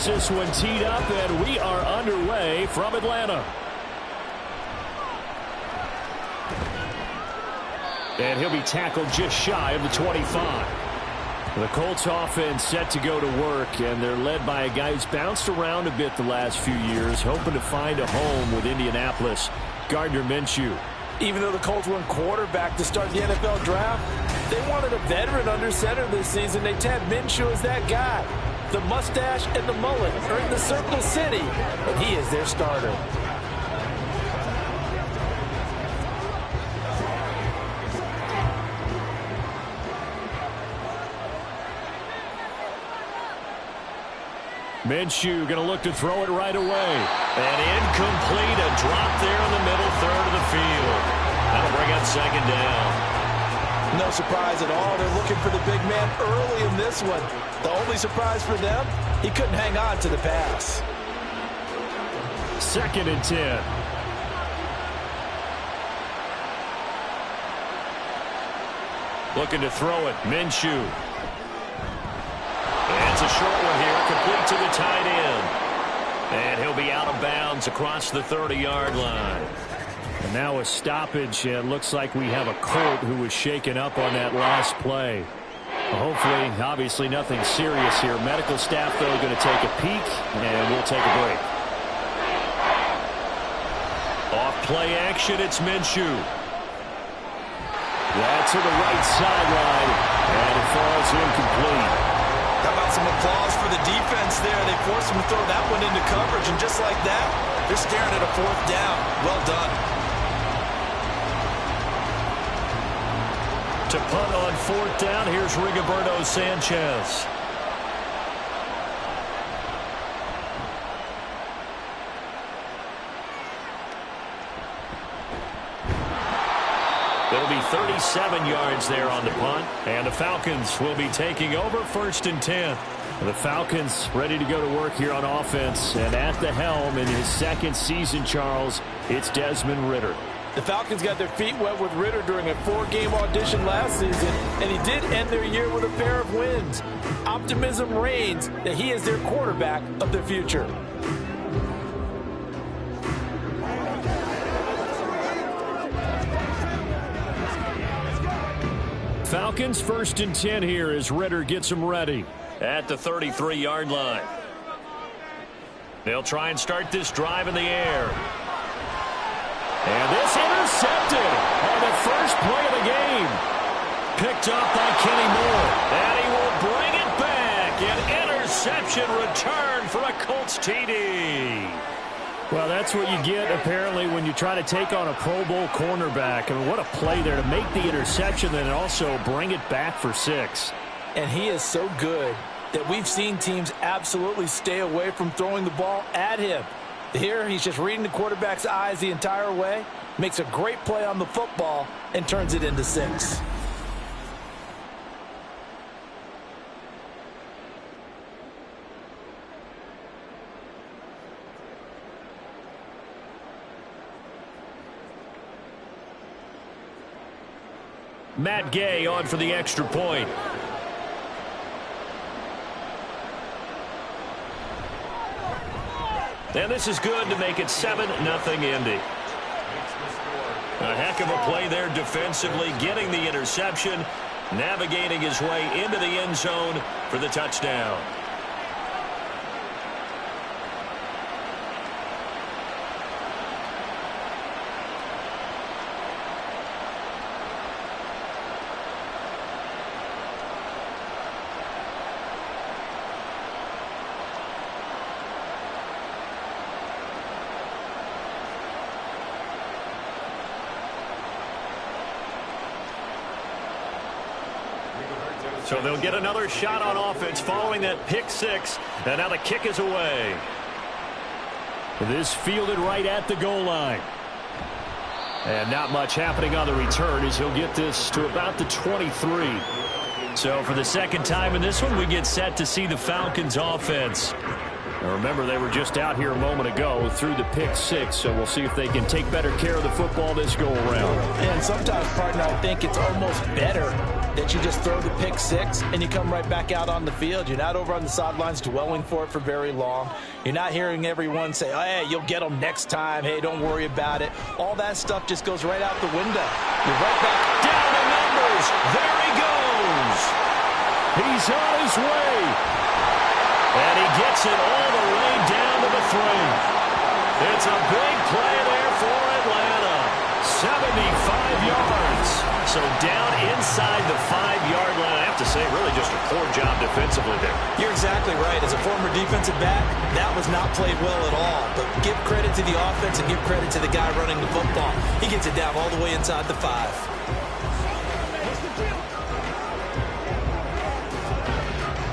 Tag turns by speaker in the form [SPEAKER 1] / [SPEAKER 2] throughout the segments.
[SPEAKER 1] has this one teed up, and we are underway from Atlanta. And he'll be tackled just shy of the 25. The Colts offense set to go to work, and they're led by a guy who's bounced around a bit the last few years, hoping to find a home with Indianapolis, Gardner Minshew.
[SPEAKER 2] Even though the Colts were in quarterback to start the NFL draft, they wanted a veteran under center this season. They tabbed Minshew as that guy. The mustache and the mullet are in the Circle City, and he is their starter.
[SPEAKER 1] Minshew going to look to throw it right away. And incomplete, a drop there in the middle third of the field. That'll bring up second down.
[SPEAKER 2] No surprise at all. They're looking for the big man early in this one. The only surprise for them, he couldn't hang on to the pass.
[SPEAKER 1] 2nd and 10. Looking to throw it, Minshew. It's a short one here, complete to the tight end. And he'll be out of bounds across the 30-yard line. And now a stoppage, and looks like we have a Colt who was shaken up on that last play. Hopefully, obviously nothing serious here. Medical staff, though, going to take a peek, and we'll take a break. Off play action, it's Minshew. That's to the right sideline, and it falls incomplete.
[SPEAKER 2] How about some applause for the defense there? They forced him to throw that one into coverage, and just like that, they're staring at a 4th down. Well done.
[SPEAKER 1] To punt on 4th down, here's Rigoberto Sanchez. It'll be 37 yards there on the punt, and the Falcons will be taking over 1st and 10. The Falcons ready to go to work here on offense, and at the helm in his 2nd season, Charles, it's Desmond Ridder.
[SPEAKER 2] The Falcons got their feet wet with Ridder during a 4-game audition last season, and he did end their year with a pair of wins. Optimism reigns that he is their quarterback of the future.
[SPEAKER 1] Falcons 1st and 10 here as Ridder gets them ready at the 33-yard line. They'll try and start this drive in the air. And this intercepted on the first play of the game. Picked up by Kenny Moore. And he will bring it back. An interception return for a Colts TD. Well, that's what you get, apparently, when you try to take on a Pro Bowl cornerback. I mean, what a play there to make the interception and also bring it back for 6.
[SPEAKER 2] And he is so good that we've seen teams absolutely stay away from throwing the ball at him. Here, he's just reading the quarterback's eyes the entire way, makes a great play on the football, and turns it into 6.
[SPEAKER 1] Matt Gay on for the extra point. And this is good to make it 7-0 Indy. A heck of a play there defensively, getting the interception, navigating his way into the end zone for the touchdown. So they'll get another shot on offense following that pick 6. And now the kick is away. This fielded right at the goal line. And not much happening on the return as he'll get this to about the 23. So for the second time in this one, we get set to see the Falcons offense. Now remember, they were just out here a moment ago through the pick 6, so we'll see if they can take better care of the football this go around.
[SPEAKER 2] And sometimes, partner, I think it's almost better that you just throw the pick six and you come right back out on the field. You're not over on the sidelines dwelling for it for very long. You're not hearing everyone say, oh, hey, you'll get them next time. Hey, don't worry about it. All that stuff just goes right out the window. You're right back down the numbers. There he goes.
[SPEAKER 1] He's on his way. And he gets it all the way down to the 3. It's a big play there for Atlanta. 75 yards. So down inside the 5-yard line. I have to say, really just a poor job defensively there.
[SPEAKER 2] You're exactly right. As a former defensive back, that was not played well at all. But give credit to the offense and give credit to the guy running the football. He gets it down all the way inside the 5.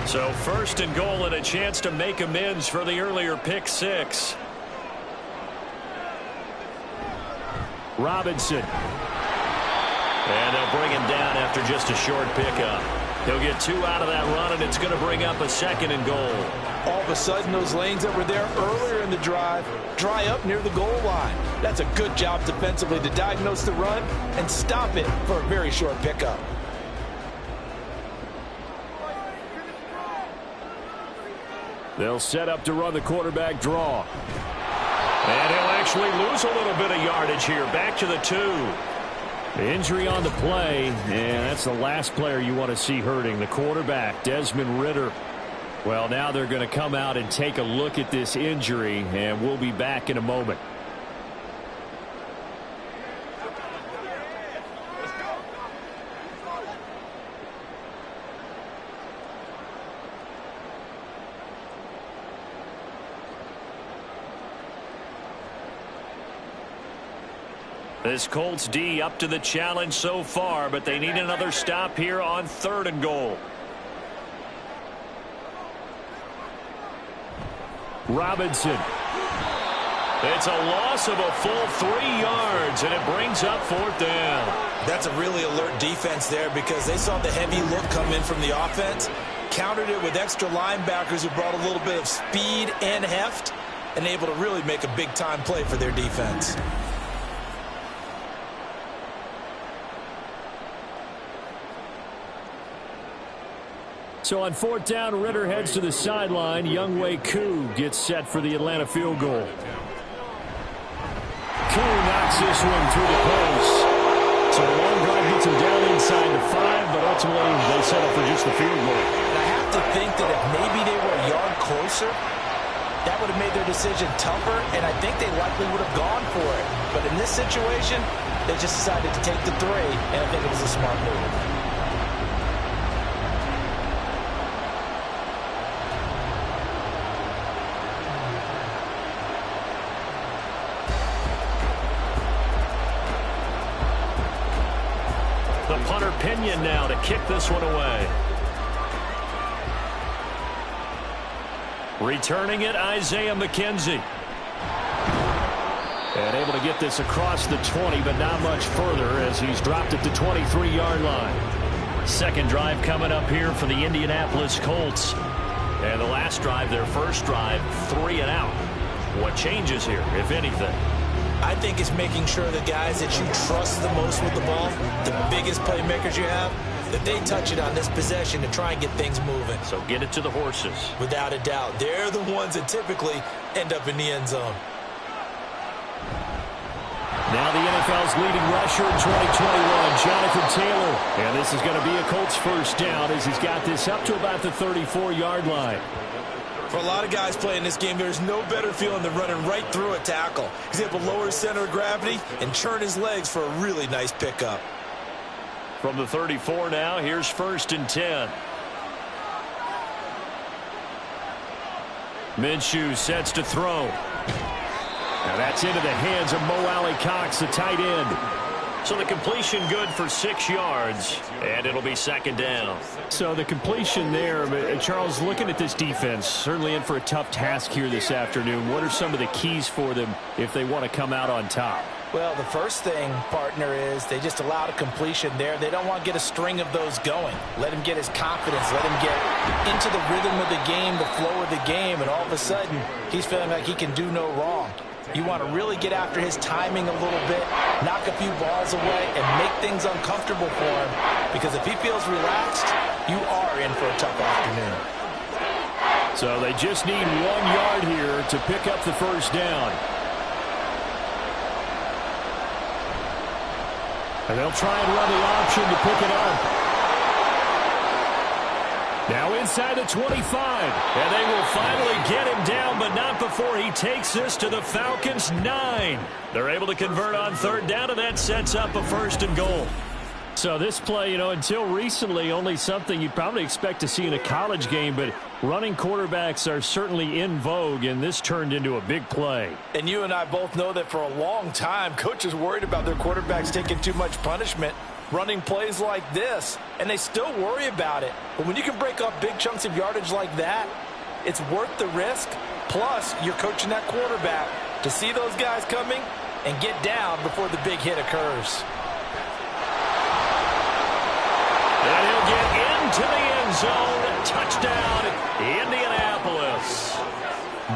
[SPEAKER 1] So 1st and goal and a chance to make amends for the earlier pick six. Robinson. And they'll bring him down after just a short pickup. He'll get 2 out of that run, and it's going to bring up a 2nd and goal.
[SPEAKER 2] All of a sudden, those lanes that were there earlier in the drive dry up near the goal line. That's a good job defensively to diagnose the run and stop it for a very short pickup.
[SPEAKER 1] They'll set up to run the quarterback draw. And he'll actually lose a little bit of yardage here. Back to the 2. Injury on the play, and that's the last player you want to see hurting, the quarterback, Desmond Ridder. Well, now they're going to come out and take a look at this injury, and we'll be back in a moment. This Colts D up to the challenge so far, but they need another stop here on 3rd and goal. Robinson. It's a loss of a full 3 yards, and it brings up 4th down.
[SPEAKER 2] That's a really alert defense there because they saw the heavy look come in from the offense, countered it with extra linebackers who brought a little bit of speed and heft, and able to really make a big-time play for their defense.
[SPEAKER 1] So on 4th down, Ridder heads to the sideline. Younghoe Koo gets set for the Atlanta field goal. Koo knocks this one through the post. So the long drive gets him down inside the 5, but ultimately they settle for just the field goal.
[SPEAKER 2] And I have to think that if maybe they were a yard closer, that would have made their decision tougher, and I think they likely would have gone for it. But in this situation, they just decided to take the 3, and I think it was a smart move.
[SPEAKER 1] The punter Pinion now to kick this one away. Returning it, Isaiah McKenzie. And able to get this across the 20, but not much further as he's dropped it to 23-yard line. Second drive coming up here for the Indianapolis Colts. And the last drive, their first drive, 3 and out. What changes here, if anything?
[SPEAKER 2] I think it's making sure the guys that you trust the most with the ball, the biggest playmakers you have, that they touch it on this possession to try and get things moving.
[SPEAKER 1] So get it to the horses.
[SPEAKER 2] Without a doubt. They're the ones that typically end up in the end zone.
[SPEAKER 1] Now the NFL's leading rusher in 2021, Jonathan Taylor. And this is going to be a Colts first down as he's got this up to about the 34-yard line.
[SPEAKER 2] For a lot of guys playing this game, there's no better feeling than running right through a tackle. He's able to lower his center of gravity and churn his legs for a really nice pickup.
[SPEAKER 1] From the 34 now, here's 1st and 10. Minshew sets to throw. Now that's into the hands of Mo Alley-Cox, the tight end. So the completion good for 6 yards, and it'll be 2nd down. So the completion there, but Charles, looking at this defense, certainly in for a tough task here this afternoon. What are some of the keys for them if they want to come out on top?
[SPEAKER 2] Well, the first thing, partner, is they just allowed a completion there. They don't want to get a string of those going. Let him get his confidence. Let him get into the rhythm of the game, the flow of the game, and all of a sudden, he's feeling like he can do no wrong. You want to really get after his timing a little bit, knock a few balls away, and make things uncomfortable for him. Because if he feels relaxed, you are in for a tough afternoon.
[SPEAKER 1] So they just need 1 yard here to pick up the first down. And they'll try and run the option to pick it up. Now inside the 25. And they will finally get him down, but not before he takes this to the Falcons' 9. They're able to convert on 3rd down, and that sets up a 1st and goal. So this play, until recently, only something you'd probably expect to see in a college game, but running quarterbacks are certainly in vogue, and this turned into a big play.
[SPEAKER 2] And you and I both know that for a long time, coaches worried about their quarterbacks taking too much punishment running plays like this, and they still worry about it. But when you can break up big chunks of yardage like that, it's worth the risk. Plus, you're coaching that quarterback to see those guys coming and get down before the big hit occurs.
[SPEAKER 1] And he'll get into the end zone. Touchdown, Indianapolis.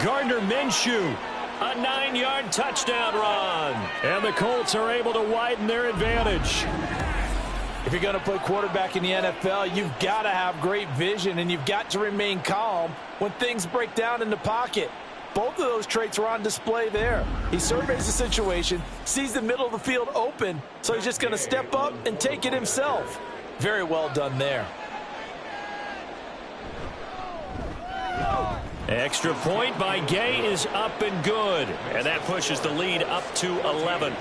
[SPEAKER 1] Gardner Minshew, a 9-yard touchdown run. And the Colts are able to widen their advantage.
[SPEAKER 2] If you're going to play quarterback in the NFL, you've got to have great vision, and you've got to remain calm when things break down in the pocket. Both of those traits are on display there. He surveys the situation, sees the middle of the field open, so he's just going to step up and take it himself. Very well done there.
[SPEAKER 1] Extra point by Gay is up and good. And that pushes the lead up to 11.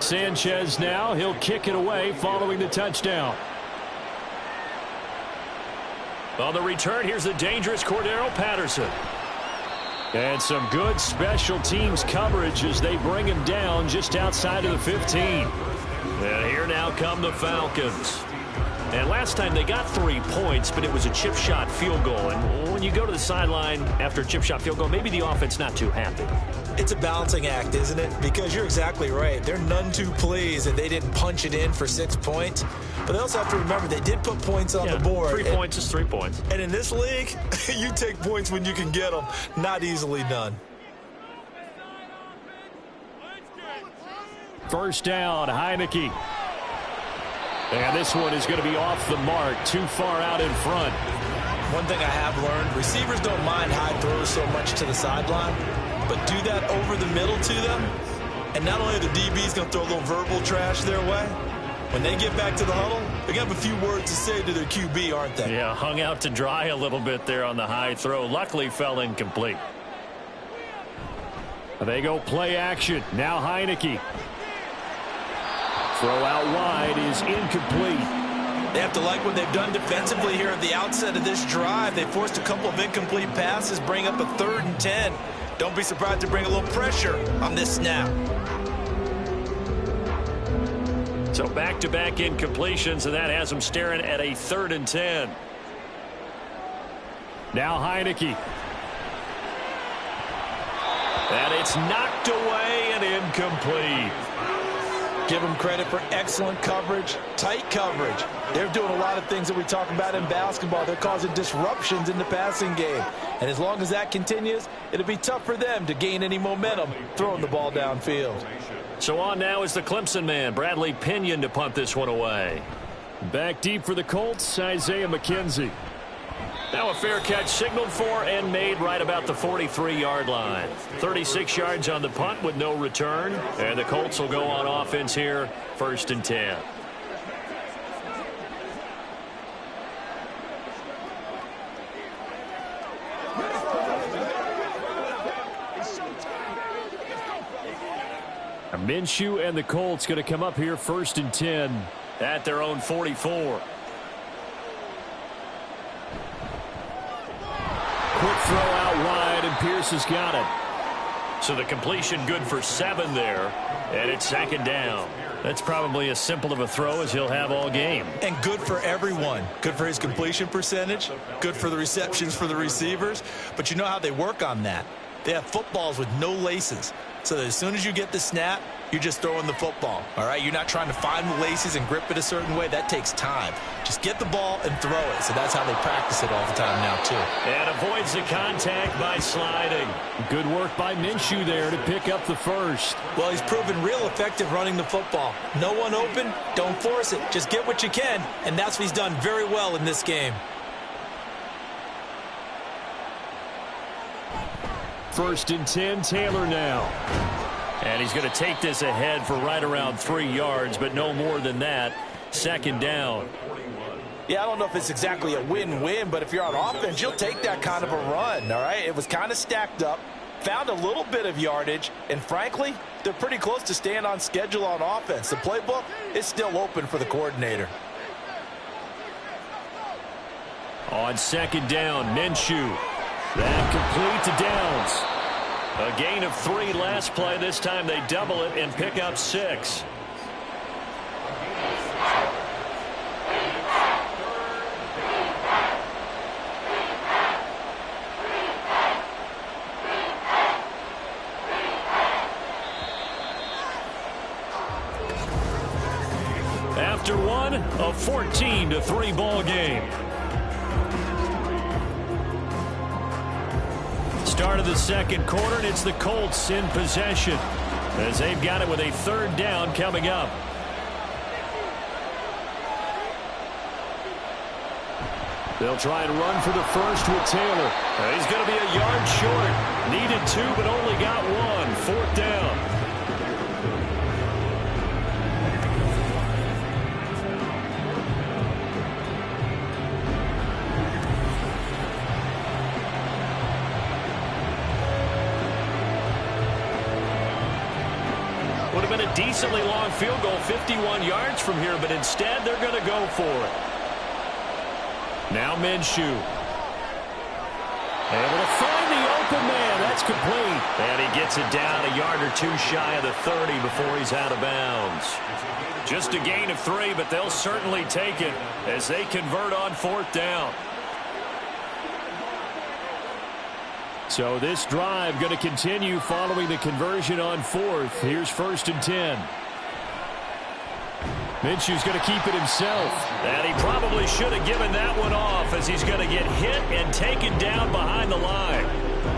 [SPEAKER 1] Sanchez now, he'll kick it away following the touchdown. On the return, here's the dangerous Cordero Patterson. And some good special teams coverage as they bring him down just outside of the 15. And here now come the Falcons. And last time they got 3 points, but it was a chip shot field goal. And when you go to the sideline after a chip shot field goal, maybe the offense not too happy.
[SPEAKER 2] It's a balancing act, isn't it? Because you're exactly right. They're none too pleased that they didn't punch it in for 6 points. But they also have to remember they did put points on the board.
[SPEAKER 1] 3 points is 3 points.
[SPEAKER 2] And in this league, you take points when you can get them. Not easily done.
[SPEAKER 1] First down, Heineke. And this one is going to be off the mark, too far out in front.
[SPEAKER 2] One thing I have learned, receivers don't mind high throws so much to the sideline, but do that over the middle to them, and not only are the DBs going to throw a little verbal trash their way, when they get back to the huddle, they're going to have a few words to say to their QB, aren't they?
[SPEAKER 1] Yeah, hung out to dry a little bit there on the high throw. Luckily fell incomplete. They go play action. Now Heineke. Throw out wide is incomplete.
[SPEAKER 2] They have to like what they've done defensively here at the outset of this drive. They forced a couple of incomplete passes, bring up a 3rd and 10. Don't be surprised to bring a little pressure on this snap.
[SPEAKER 1] So back-to-back incompletions, and that has them staring at a 3rd and 10. Now Heineke. And it's knocked away and incomplete.
[SPEAKER 2] Give them credit for excellent coverage, tight coverage. They're doing a lot of things that we talk about in basketball. They're causing disruptions in the passing game. And as long as that continues, it'll be tough for them to gain any momentum throwing the ball downfield.
[SPEAKER 1] So on now is the Clemson man, Bradley Pinion, to punt this one away. Back deep for the Colts, Isaiah McKenzie. Now a fair catch signaled for and made right about the 43-yard line. 36 yards on the punt with no return. And the Colts will go on offense here, 1st and 10. Minshew and the Colts going to come up here 1st and 10 at their own 44. Quick throw out wide, and Pierce has got it. So the completion good for 7 there, and it's 2nd down. That's probably as simple of a throw as he'll have all game.
[SPEAKER 2] And good for everyone. Good for his completion percentage. Good for the receptions for the receivers. But you know how they work on that. They have footballs with no laces. So that as soon as you get the snap, you're just throwing the football. All right? You're not trying to find the laces and grip it a certain way. That takes time. Just get the ball and throw it. So that's how they practice it all the time now, too.
[SPEAKER 1] And avoids the contact by sliding. Good work by Minshew there to pick up the first.
[SPEAKER 2] Well, he's proven real effective running the football. No one open, don't force it. Just get what you can, and that's what he's done very well in this game.
[SPEAKER 1] First and 10, Taylor now. And he's going to take this ahead for right around 3 yards, but no more than that. Second down.
[SPEAKER 2] Yeah, I don't know if it's exactly a win-win, but if you're on offense, you'll take that kind of a run, all right? It was kind of stacked up, found a little bit of yardage, and frankly, they're pretty close to staying on schedule on offense. The playbook is still open for the coordinator.
[SPEAKER 1] On second down, Minshew. That complete to Downs. A gain of 3 last play. This time they double it and pick up 6. After one, a 14-3 ball game. Start of the second quarter, and it's the Colts in possession as they've got it with a third down coming up. They'll try and run for the first with Taylor. He's going to be a yard short. Needed 2, but only got 1. Fourth down. Would have been a decently long field goal, 51 yards from here, but instead they're going to go for it. Now Minshew. Able to find the open man. That's complete. And he gets it down a yard or 2 shy of the 30 before he's out of bounds. Just a gain of 3, but they'll certainly take it as they convert on fourth down. So this drive going to continue following the conversion on fourth. Here's first and 10. Minshew's going to keep it himself. And he probably should have given that one off as he's going to get hit and taken down behind the line.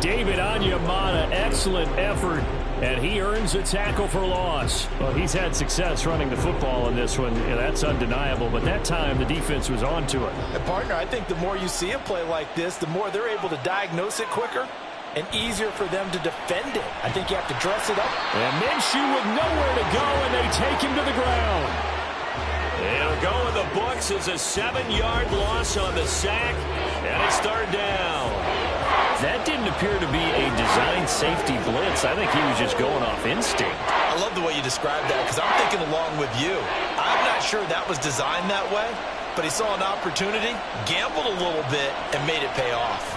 [SPEAKER 1] David Onyemata, excellent effort, and he earns a tackle for loss. Well, he's had success running the football in this one. Yeah, that's undeniable, but that time the defense was onto it.
[SPEAKER 2] And partner, I think the more you see a play like this, the more they're able to diagnose it quicker and easier for them to defend it. I think you have to dress it up.
[SPEAKER 1] And Minshew with nowhere to go, and they take him to the ground. It'll go in the books as a 7-yard loss on the sack, and it's third down. That didn't appear to be a designed safety blitz. I think he was just going off instinct.
[SPEAKER 2] I love the way you described that because I'm thinking along with you. I'm not sure that was designed that way, but he saw an opportunity, gambled a little bit, and made it pay off.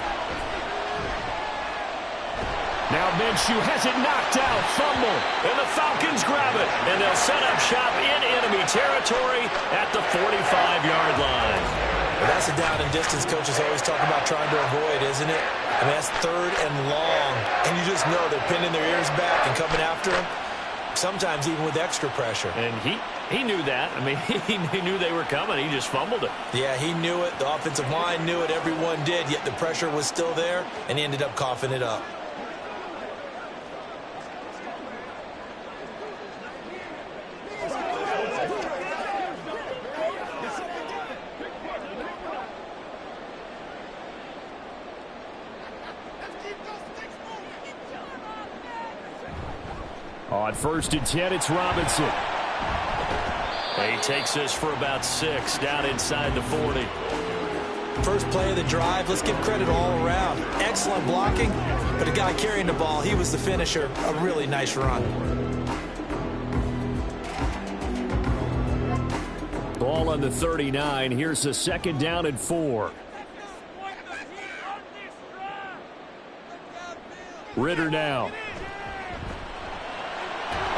[SPEAKER 1] Now Minshew has it knocked out, fumble, and the Falcons grab it, and they'll set up shop in enemy territory at the 45-yard line.
[SPEAKER 2] Well, that's a down and distance coaches always talk about trying to avoid, isn't it? I mean, that's third and long, and you just know they're pinning their ears back and coming after him, sometimes even with extra pressure.
[SPEAKER 1] And he knew that. I mean, he knew they were coming. He just fumbled it.
[SPEAKER 2] Yeah, he knew it. The offensive line knew it. Everyone did, yet the pressure was still there, and he ended up coughing it up.
[SPEAKER 1] On first and 10, it's Robinson. He takes this for about 6 down inside the 40.
[SPEAKER 2] First play of the drive, let's give credit all around. Excellent blocking, but the guy carrying the ball, he was the finisher. A really nice run.
[SPEAKER 1] Ball on the 39. Here's the second down and 4. Ritter now.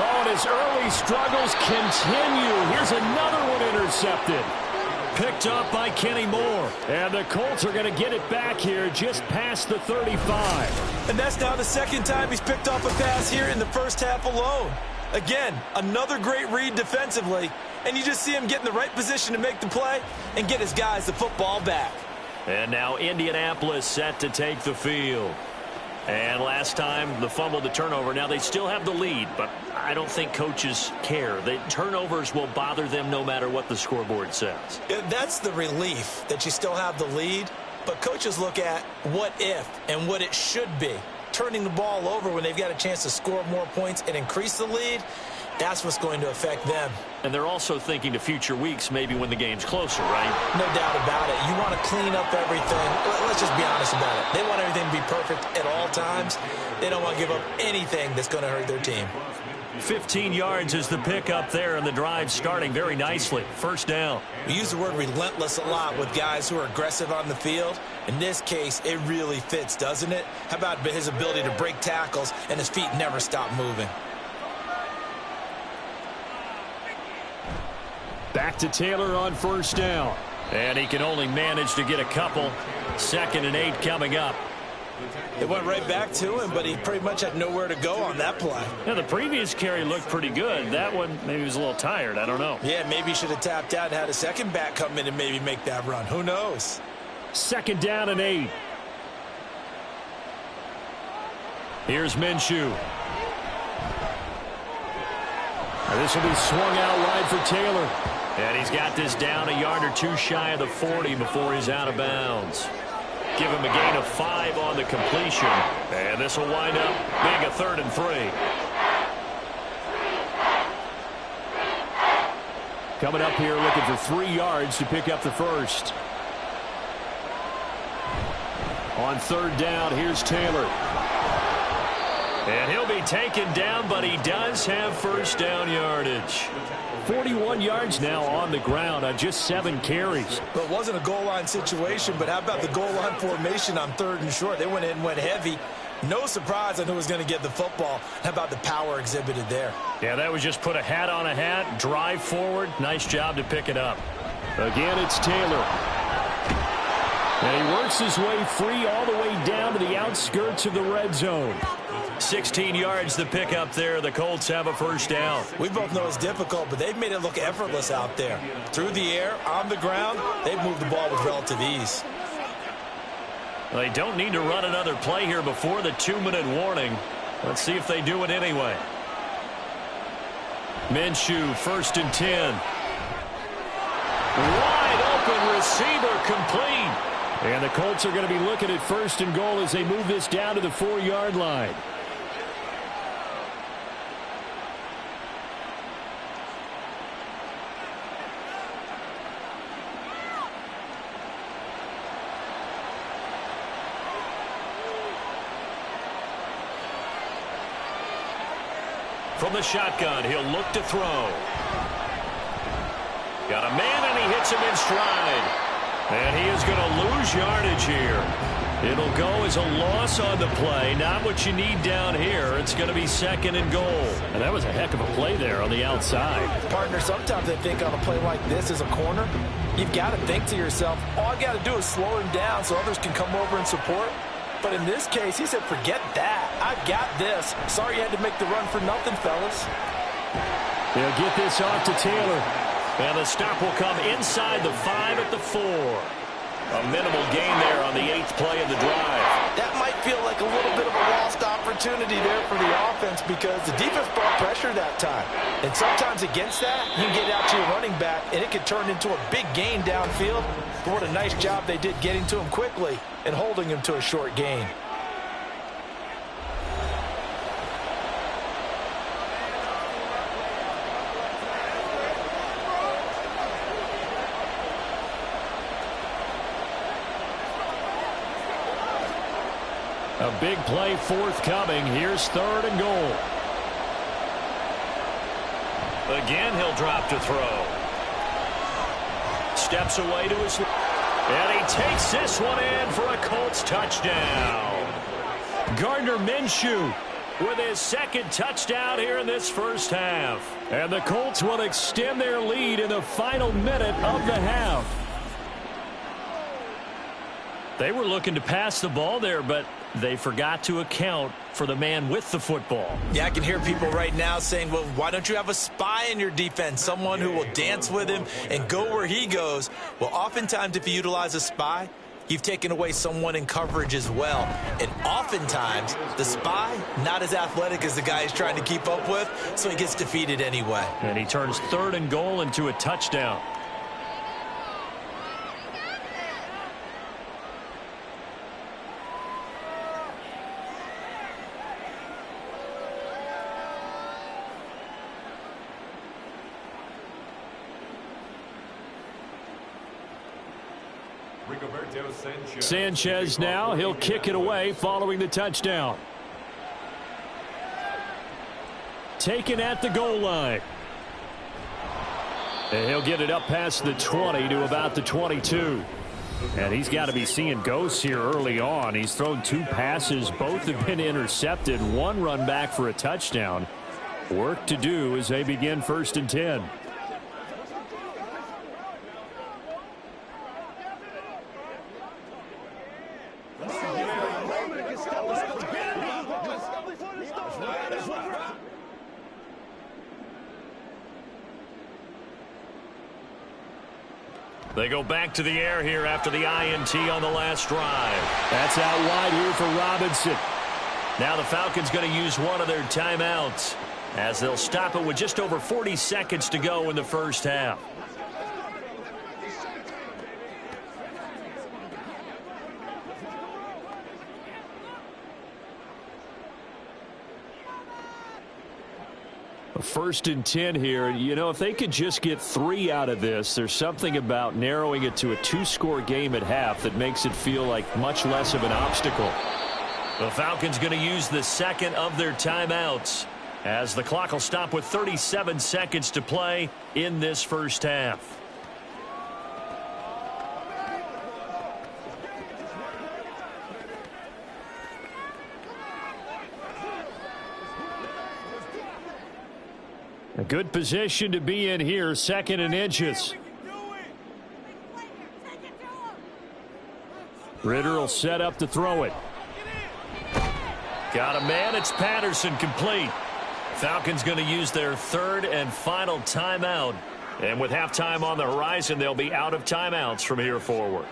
[SPEAKER 1] Oh, and And his early struggles continue. Here's another one intercepted. Picked up by Kenny Moore. And the Colts are going to get it back here just past the 35.
[SPEAKER 2] And that's now the second time he's picked off a pass here in the first half alone. Again, another great read defensively. And you just see him get in the right position to make the play and get his guys the football back.
[SPEAKER 1] And now Indianapolis set to take the field. And last time, the fumble, the turnover. Now they still have the lead, but I don't think coaches care. The turnovers will bother them no matter what the scoreboard says.
[SPEAKER 2] That's the relief that you still have the lead, but coaches look at what if and what it should be. Turning the ball over when they've got a chance to score more points and increase the lead, that's what's going to affect them.
[SPEAKER 1] And they're also thinking to future weeks, maybe when the game's closer, right?
[SPEAKER 2] No doubt about it. You want to clean up everything. Let's just be honest about it. They want everything to be perfect at all times. They don't want to give up anything that's going to hurt their team.
[SPEAKER 1] 15 yards is the pickup there, and the drive starting very nicely. First down.
[SPEAKER 2] We use the word relentless a lot with guys who are aggressive on the field. In this case, it really fits, doesn't it? How about his ability to break tackles and his feet never stop moving?
[SPEAKER 1] Back to Taylor on first down. And he can only manage to get a couple. 2nd and 8 coming up.
[SPEAKER 2] It went right back to him, but he pretty much had nowhere to go on that play.
[SPEAKER 1] Yeah, the previous carry looked pretty good. That one, maybe he was a little tired. I don't know.
[SPEAKER 2] Yeah, maybe he should have tapped out and had a second back come in and maybe make that run. Who knows?
[SPEAKER 1] 2nd down and 8. Here's Minshew. This will be swung out wide for Taylor. And he's got this down a yard or two shy of the 40 before he's out of bounds. Give him a gain of 5 on the completion. And this will wind up being a 3rd and 3. Coming up here looking for 3 yards to pick up the first. On 3rd down, here's Taylor. And he'll be taken down, but he does have first down yardage. 41 yards now on the ground on just 7 carries.
[SPEAKER 2] Well, it wasn't a goal line situation, but how about the goal line formation on 3rd and short? They went in, went heavy. No surprise on who was going to get the football. How about the power exhibited there?
[SPEAKER 1] Yeah, that was just put a hat on a hat, drive forward. Nice job to pick it up. Again, it's Taylor. And he works his way free all the way down to the outskirts of the red zone. 16 yards the pickup there. The Colts have a first down.
[SPEAKER 2] We both know it's difficult, but they've made it look effortless out there. Through the air, on the ground, they've moved the ball with relative ease.
[SPEAKER 1] They don't need to run another play here before the 2-minute warning. Let's see if they do it anyway. Minshew, 1st and 10. Wide open receiver complete. And the Colts are going to be looking at 1st and goal as they move this down to the 4-yard line. From the shotgun, he'll look to throw. Got a man, and he hits him in stride. And he is going to lose yardage here. It'll go as a loss on the play. Not what you need down here. It's going to be 2nd and goal. And that was a heck of a play there on the outside.
[SPEAKER 2] Partner, sometimes I think on a play like this as a corner, you've got to think to yourself, all I got to do is slow him down so others can come over and support. But in this case, he said, forget that. I've got this. Sorry you had to make the run for nothing, fellas.
[SPEAKER 1] They'll get this off to Taylor. And the stop will come inside the 5 at the 4. A minimal gain there on the 8th play of the drive.
[SPEAKER 2] That might feel like a little bit of a lost opportunity there for the offense because the defense brought pressure that time. And sometimes against that, you can get out to your running back, and it could turn into a big gain downfield. But what a nice job they did getting to him quickly and holding him to a short gain.
[SPEAKER 1] A big play forthcoming. Here's 3rd and goal. Again, he'll drop to throw. Steps away to his... And he takes this one in for a Colts touchdown. Gardner Minshew with his second touchdown here in this first half. And the Colts will extend their lead in the final minute of the half. They were looking to pass the ball there, but they forgot to account for the man with the football.
[SPEAKER 2] Yeah, I can hear people right now saying, well, why don't you have a spy in your defense, someone who will dance with him and go where he goes? Well, oftentimes if you utilize a spy, you've taken away someone in coverage as well. And oftentimes, the spy, not as athletic as the guy he's trying to keep up with, so he gets defeated anyway.
[SPEAKER 1] And he turns 3rd and goal into a touchdown. Sanchez now, he'll kick it away following the touchdown. Taken at the goal line. And he'll get it up past the 20 to about the 22. And he's got to be seeing ghosts here early on. He's thrown 2 passes. Both have been intercepted. 1 run back for a touchdown. Work to do as they begin 1st and 10. They go back to the air here after the INT on the last drive. That's out wide here for Robinson. Now the Falcons going to use one of their timeouts as they'll stop it with just over 40 seconds to go in the first half. First and 10 here. You know, if they could just get 3 out of this, there's something about narrowing it to a 2-score game at half that makes it feel like much less of an obstacle. The Falcons going to use the second of their timeouts as the clock will stop with 37 seconds to play in this first half. A good position to be in here, 2nd and inches. Ritter will set up to throw it. Got a man. It's Patterson, complete. Falcons going to use their 3rd and final timeout. And with halftime on the horizon, they'll be out of timeouts from here forward.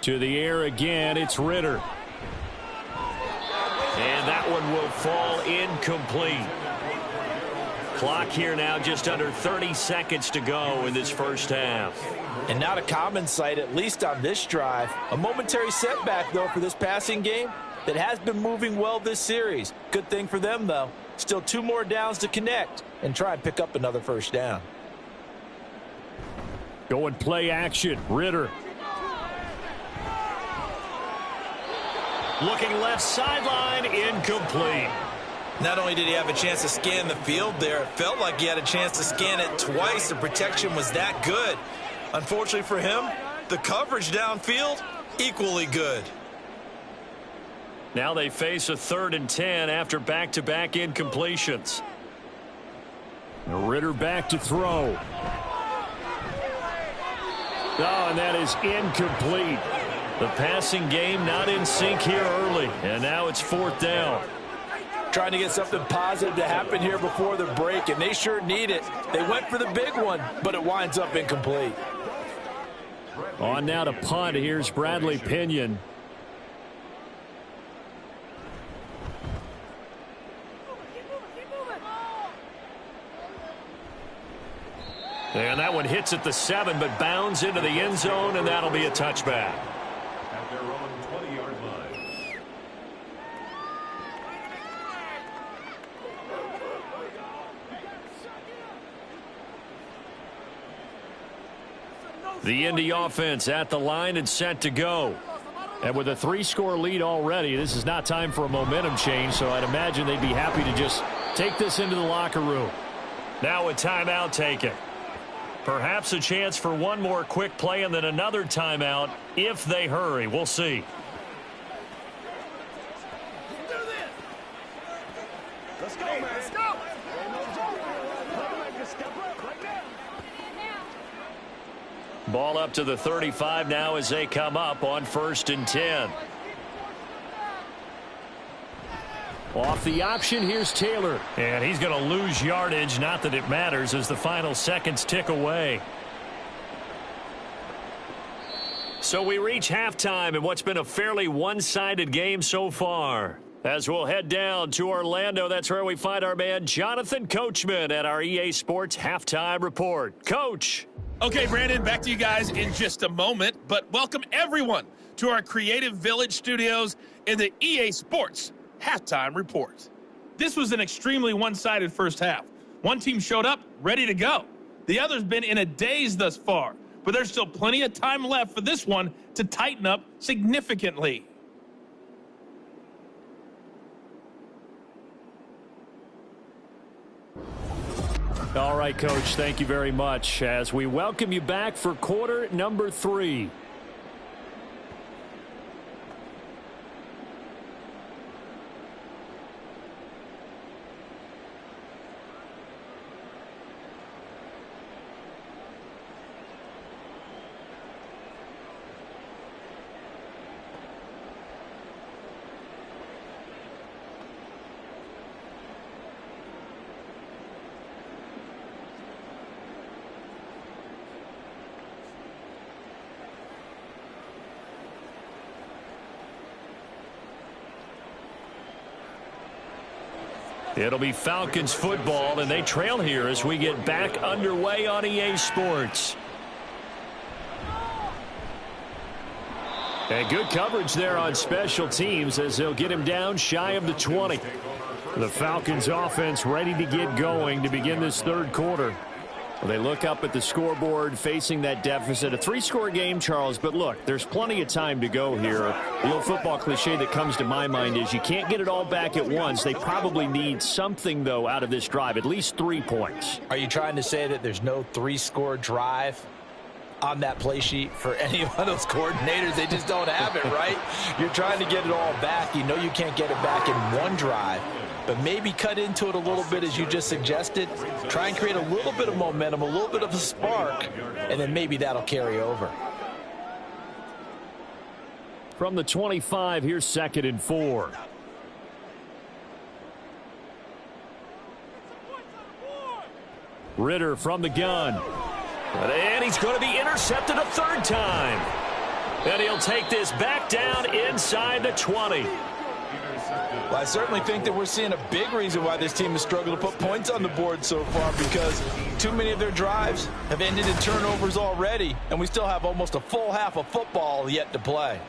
[SPEAKER 1] To the air again, it's Ritter. And that one will fall incomplete. Clock here now just under 30 seconds to go in this first half.
[SPEAKER 2] And not a common sight, at least on this drive. A momentary setback, though, for this passing game that has been moving well this series. Good thing for them, though. Still 2 more downs to connect and try and pick up another first down.
[SPEAKER 1] Going play action, Ritter. Looking left sideline, incomplete.
[SPEAKER 2] Not only did he have a chance to scan the field there, it felt like he had a chance to scan it twice. The protection was that good. Unfortunately for him, the coverage downfield, equally good.
[SPEAKER 1] Now they face a 3rd and 10 after back-to-back incompletions. Ritter back to throw. Oh, and that is incomplete. The passing game not in sync here early, and now it's 4th down.
[SPEAKER 2] Trying to get something positive to happen here before the break, and they sure need it. They went for the big one, but it winds up incomplete.
[SPEAKER 1] On now to punt. Here's Bradley Pinion. And that one hits at the 7, but bounds into the end zone, and that'll be a touchback.
[SPEAKER 3] At their own 20-yard line.
[SPEAKER 1] The Indy offense at the line and set to go. And with a 3-score lead already, this is not time for a momentum change, so I'd imagine they'd be happy to just take this into the locker room. Now a timeout taken. Perhaps a chance for one more quick play and then another timeout if they hurry. We'll see.
[SPEAKER 4] Let's go, man. Let's go.
[SPEAKER 1] Ball up to the 35 now as they come up on 1st and 10. Off the option, here's Taylor. And he's going to lose yardage. Not that it matters as the final seconds tick away. So we reach halftime in what's been a fairly one-sided game so far. As we'll head down to Orlando, that's where we find our man Jonathan Coachman at our EA Sports Halftime Report. Coach.
[SPEAKER 5] Okay, Brandon, back to you guys in just a moment, but welcome everyone to our Creative Village studios in the EA Sports Halftime Report. This was an extremely one-sided first half. One team showed up ready to go. The other's been in a daze thus far, but there's still plenty of time left for this one to tighten up significantly.
[SPEAKER 1] All right, Coach, thank you very much as we welcome you back for quarter number 3. It'll be Falcons football, and they trail here as we get back underway on EA Sports. And good coverage there on special teams as they'll get him down shy of the 20. The Falcons offense ready to get going to begin this third quarter. Well, they look up at the scoreboard facing that deficit. A 3-score game, Charles, but look, there's plenty of time to go here. The old football cliche that comes to my mind is you can't get it all back at once. They probably need something, though, out of this drive, at least 3 points.
[SPEAKER 2] Are you trying to say that there's no 3-score drive on that play sheet for any of those coordinators? They just don't have it, right? You're trying to get it all back. You know you can't get it back in one drive. But maybe cut into it a little bit as you just suggested. Try and create a little bit of momentum, a little bit of a spark, and then maybe that'll carry over.
[SPEAKER 1] From the 25, here's 2nd and 4. Ritter from the gun. And he's going to be intercepted a 3rd time. And he'll take this back down inside the 20.
[SPEAKER 2] Well, I certainly think that we're seeing a big reason why this team has struggled to put points on the board so far, because too many of their drives have ended in turnovers already, and we still have almost a full half of football yet to play.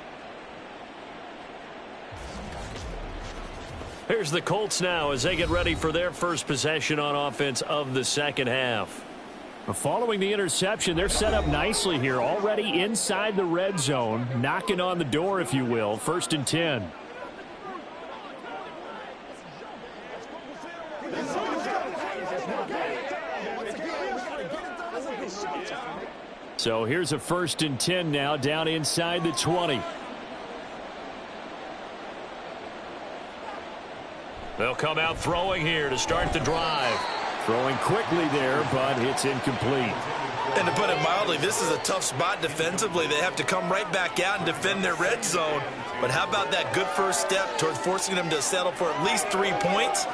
[SPEAKER 1] Here's the Colts now as they get ready for their first possession on offense of the second half. Following the interception, they're set up nicely here, already inside the red zone, knocking on the door, if you will. 1st and 10. So here's a 1st and 10 now, down inside the 20. They'll come out throwing here to start the drive. Throwing quickly there, but it's incomplete.
[SPEAKER 2] And to put it mildly, this is a tough spot defensively. They have to come right back out and defend their red zone. But how about that good first step towards forcing them to settle for at least 3 points?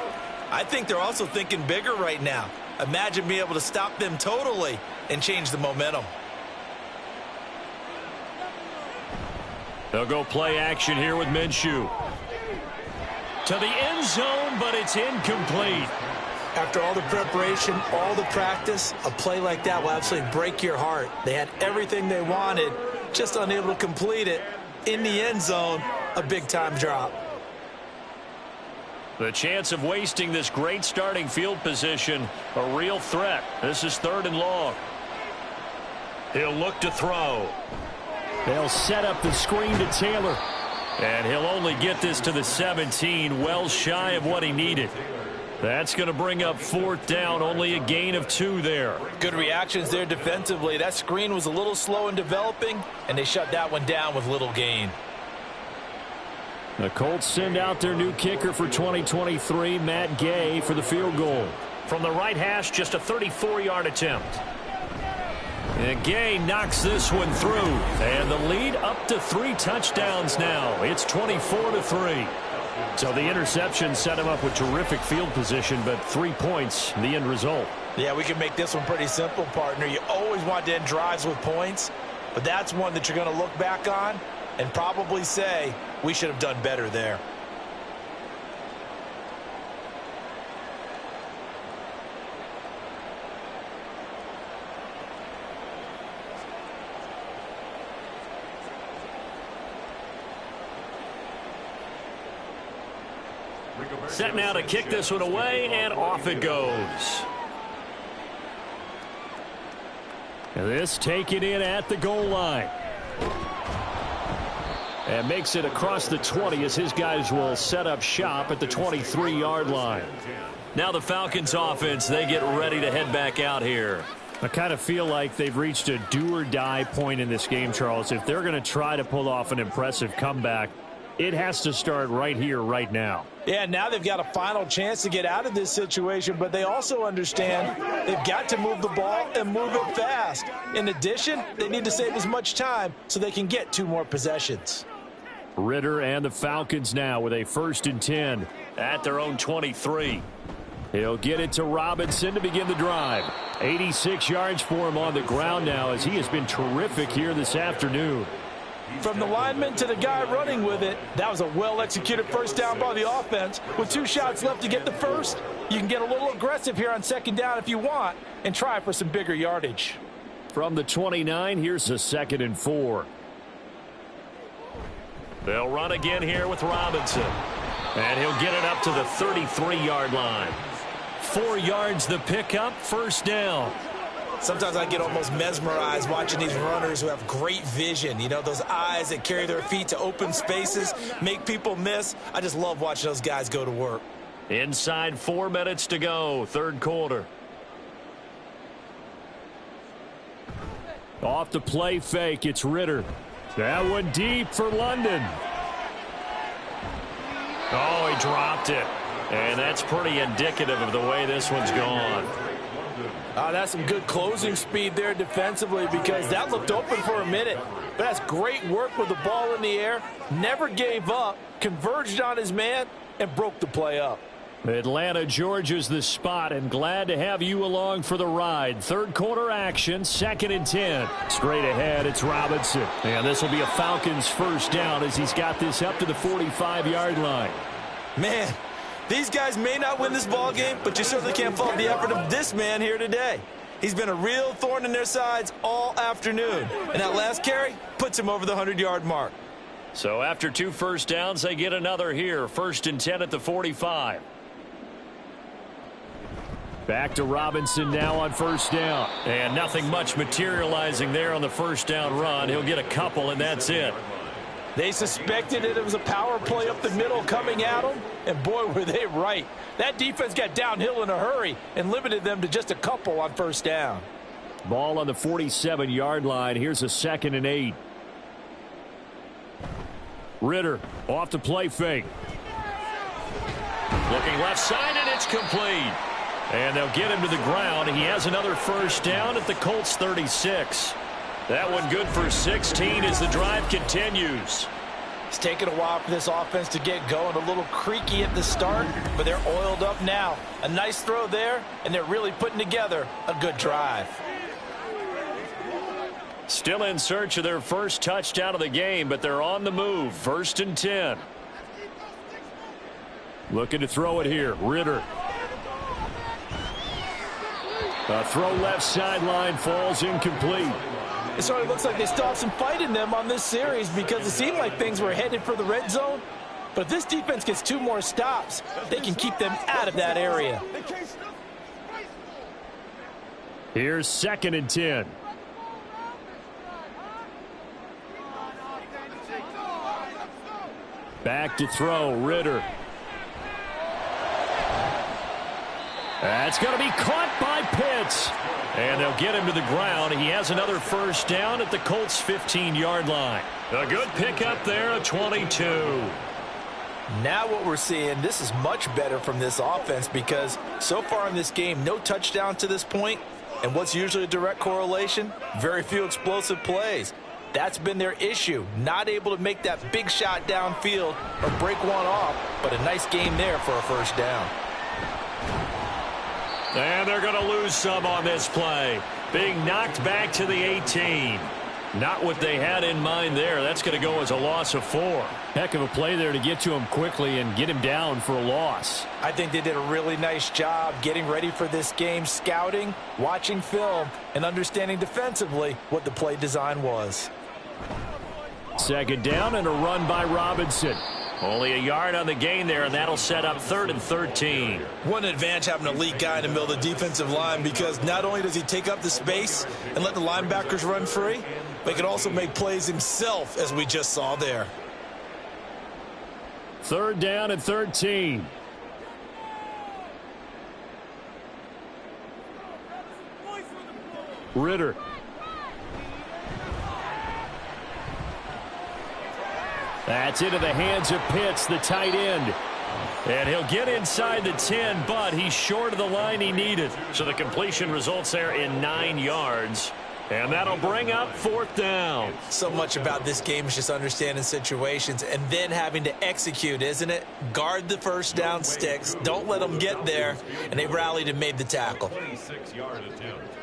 [SPEAKER 2] I think they're also thinking bigger right now. Imagine being able to stop them totally and change the momentum.
[SPEAKER 1] They'll go play action here with Minshew. To the end zone, but it's incomplete.
[SPEAKER 2] After all the preparation, all the practice, a play like that will absolutely break your heart. They had everything they wanted, just unable to complete it. In the end zone, a big-time drop.
[SPEAKER 1] The chance of wasting this great starting field position, a real threat. This is 3rd and long. He'll look to throw. They'll set up the screen to Taylor. And he'll only get this to the 17, well shy of what he needed. That's going to bring up 4th down, only a gain of 2 there.
[SPEAKER 2] Good reactions there defensively. That screen was a little slow in developing, and they shut that one down with little gain.
[SPEAKER 1] The Colts send out their new kicker for 2023, Matt Gay, for the field goal. From the right hash, just a 34-yard attempt. And Gay knocks this one through. And the lead up to 3 touchdowns now. It's 24-3. So the interception set him up with terrific field position, but 3 points, the end result.
[SPEAKER 2] Yeah, we can make this one pretty simple, partner. You always want to end drives with points, but that's one that you're going to look back on and probably say, we should have done better there.
[SPEAKER 1] Set now to kick this one away, and off it goes. And this taken in at the goal line. And makes it across the 20 as his guys will set up shop at the 23-yard line. Now the Falcons offense, they get ready to head back out here. I kind of feel like they've reached a do-or-die point in this game, Charles. If they're going to try to pull off an impressive comeback, it has to start right here, right now.
[SPEAKER 2] Yeah, now they've got a final chance to get out of this situation, but they also understand they've got to move the ball and move it fast. In addition, they need to save as much time so they can get 2 more possessions.
[SPEAKER 1] Ritter and the Falcons now with a 1st and 10 at their own 23. He'll get it to Robinson to begin the drive. 86 yards for him on the ground now as he has been terrific here this afternoon.
[SPEAKER 2] From the lineman to the guy running with it, that was a well-executed 1st down by the offense. With 2 shots left to get the first, you can get a little aggressive here on 2nd down if you want and try for some bigger yardage.
[SPEAKER 1] From the 29, here's a 2nd and 4. They'll run again here with Robinson. And he'll get it up to the 33-yard line. 4 yards the pickup, 1st down.
[SPEAKER 2] Sometimes I get almost mesmerized watching these runners who have great vision. You know, those eyes that carry their feet to open spaces, make people miss. I just love watching those guys go to work.
[SPEAKER 1] Inside 4 minutes to go, 3rd quarter. Off the play fake, it's Ritter. That one deep for London. Oh, he dropped it. And that's pretty indicative of the way this one's gone.
[SPEAKER 2] That's some good closing speed there defensively because that looked open for a minute. But that's great work with the ball in the air. Never gave up, converged on his man, and broke the play up.
[SPEAKER 1] Atlanta, Georgia's the spot, and glad to have you along for the ride. 3rd quarter action, 2nd and 10. Straight ahead, it's Robinson. And this will be a Falcons 1st down as he's got this up to the 45-yard line.
[SPEAKER 2] Man, these guys may not win this ball game, but you certainly can't fault the effort of this man here today. He's been a real thorn in their sides all afternoon. And that last carry puts him over the 100-yard mark.
[SPEAKER 1] So after 2 1st downs, they get another here. 1st and 10 at the 45. Back to Robinson now on 1st down. And nothing much materializing there on the 1st down run. He'll get a couple, and that's it.
[SPEAKER 2] They suspected it was a power play up the middle coming at them, and boy, were they right. That defense got downhill in a hurry and limited them to just a couple on 1st down.
[SPEAKER 1] Ball on the 47-yard line. Here's a 2nd and 8. Ritter off the play fake. Looking left side, and it's complete. And they'll get him to the ground. He has another 1st down at the Colts 36. That one good for 16 as the drive continues.
[SPEAKER 2] It's taken a while for this offense to get going. A little creaky at the start, but they're oiled up now. A nice throw there, and they're really putting together a good drive.
[SPEAKER 1] Still in search of their first touchdown of the game, but they're on the move. 1st and 10. Looking to throw it here. Ritter. A throw left sideline falls incomplete.
[SPEAKER 2] It sort of looks like they still have some fight in them on this series because it seemed like things were headed for the red zone. But if this defense gets 2 more stops, they can keep them out of that area.
[SPEAKER 1] Here's 2nd and 10. Back to throw, Ritter. That's going to be caught by Pitts. And they'll get him to the ground. He has another first down at the Colts' 15-yard line. A good pickup there, a 22.
[SPEAKER 2] Now what we're seeing, this is much better from this offense because so far in this game, no touchdown to this point. And what's usually a direct correlation? Very few explosive plays. That's been their issue. Not able to make that big shot downfield or break one off, but a nice game there for a first down.
[SPEAKER 1] And they're going to lose some on this play. Being knocked back to the 18. Not what they had in mind there. That's going to go as a loss of 4.
[SPEAKER 6] Heck of a play there to get to him quickly and get him down for a loss.
[SPEAKER 2] I think they did a really nice job getting ready for this game, scouting, watching film, and understanding defensively what the play design was.
[SPEAKER 1] Second down and a run by Robinson. Only a yard on the gain there, and that'll set up 3rd and 13.
[SPEAKER 7] What an advantage having an elite guy in the middle of the defensive line, because not only does he take up the space and let the linebackers run free, but he can also make plays himself, as we just saw there.
[SPEAKER 1] 3rd down and 13. Ritter. That's into the hands of Pitts, the tight end. And he'll get inside the 10, but he's short of the line he needed. So the completion results there in 9 yards. And that'll bring up 4th down.
[SPEAKER 7] So much about this game is just understanding situations and then having to execute, isn't it? Guard the first down sticks. Don't let them get there. And they rallied and made the tackle.
[SPEAKER 3] 26-yard attempt.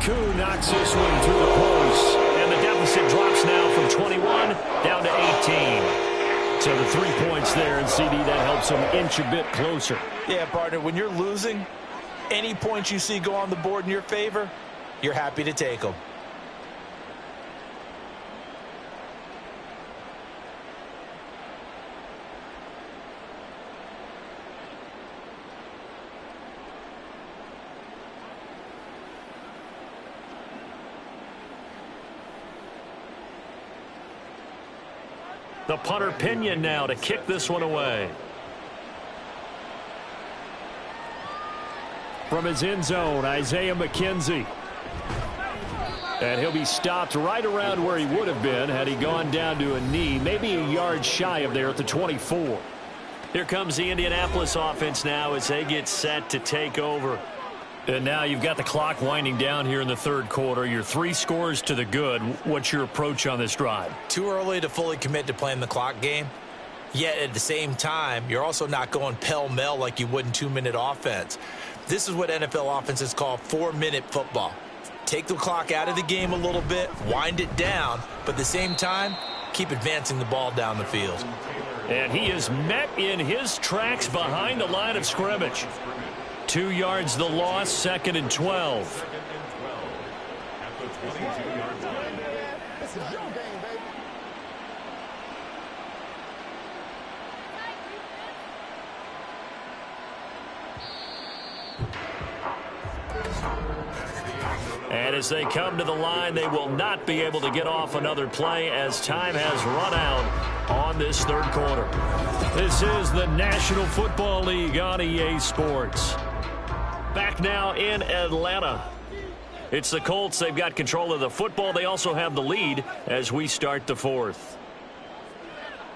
[SPEAKER 1] Koo knocks this one through the post. And the deficit drops now from 21 down to 18. So the 3 points there, and CD, that helps them inch a bit closer.
[SPEAKER 2] Yeah, partner, when you're losing, any points you see go on the board in your favor, you're happy to take them.
[SPEAKER 1] The punter Pinion now to kick this one away. From his end zone, Isaiah McKenzie. And he'll be stopped right around where he would have been had he gone down to a knee, maybe a yard shy of there at the 24. Here comes the Indianapolis offense now as they get set to take over. And now you've got the clock winding down here in the 3rd quarter. You're 3 scores to the good. What's your approach on this drive?
[SPEAKER 7] Too early to fully commit to playing the clock game. Yet at the same time, you're also not going pell-mell like you would in 2-minute offense. This is what NFL offenses call 4-minute football. Take the clock out of the game a little bit, wind it down, but at the same time, keep advancing the ball down the field.
[SPEAKER 1] And he is met in his tracks behind the line of scrimmage. 2 yards the loss, 2nd and 12.
[SPEAKER 3] At the 22-yard line.
[SPEAKER 4] This is your game, baby.
[SPEAKER 1] And as they come to the line, they will not be able to get off another play as time has run out on this 3rd quarter. This is the National Football League on EA Sports. Back now in Atlanta. It's the Colts. They've got control of the football. They also have the lead as we start the 4th.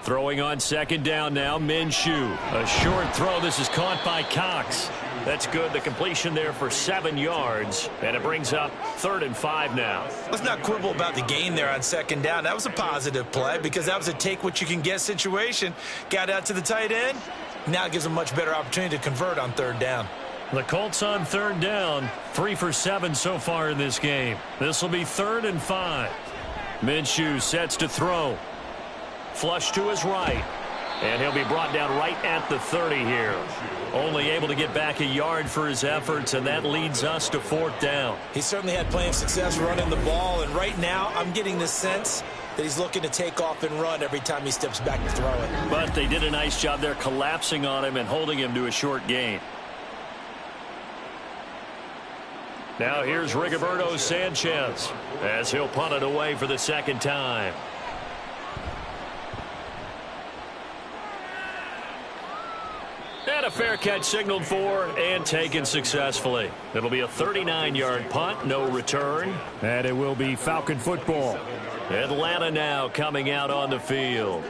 [SPEAKER 1] Throwing on 2nd down now, Minshew. A short throw. This is caught by Cox. That's good. The completion there for 7 yards. And it brings up 3rd and 5 now.
[SPEAKER 7] Let's not quibble about the gain there on 2nd down. That was a positive play because that was a take-what-you-can-get situation. Got out to the tight end. Now it gives them a much better opportunity to convert on 3rd down.
[SPEAKER 1] The Colts on 3rd down, 3 for 7 so far in this game. This will be 3rd and 5. Minshew sets to throw. Flush to his right. And he'll be brought down right at the 30 here. Only able to get back a yard for his efforts, and that leads us to 4th down.
[SPEAKER 7] He certainly had plenty of success running the ball, and right now I'm getting the sense that he's looking to take off and run every time he steps back to throw it.
[SPEAKER 1] But they did a nice job there collapsing on him and holding him to a short gain. Now here's Rigoberto Sanchez as he'll punt it away for the 2nd time. And a fair catch signaled for and taken successfully. It'll be a 39-yard punt, no return.
[SPEAKER 6] And it will be Falcon football.
[SPEAKER 1] Atlanta now coming out on the field.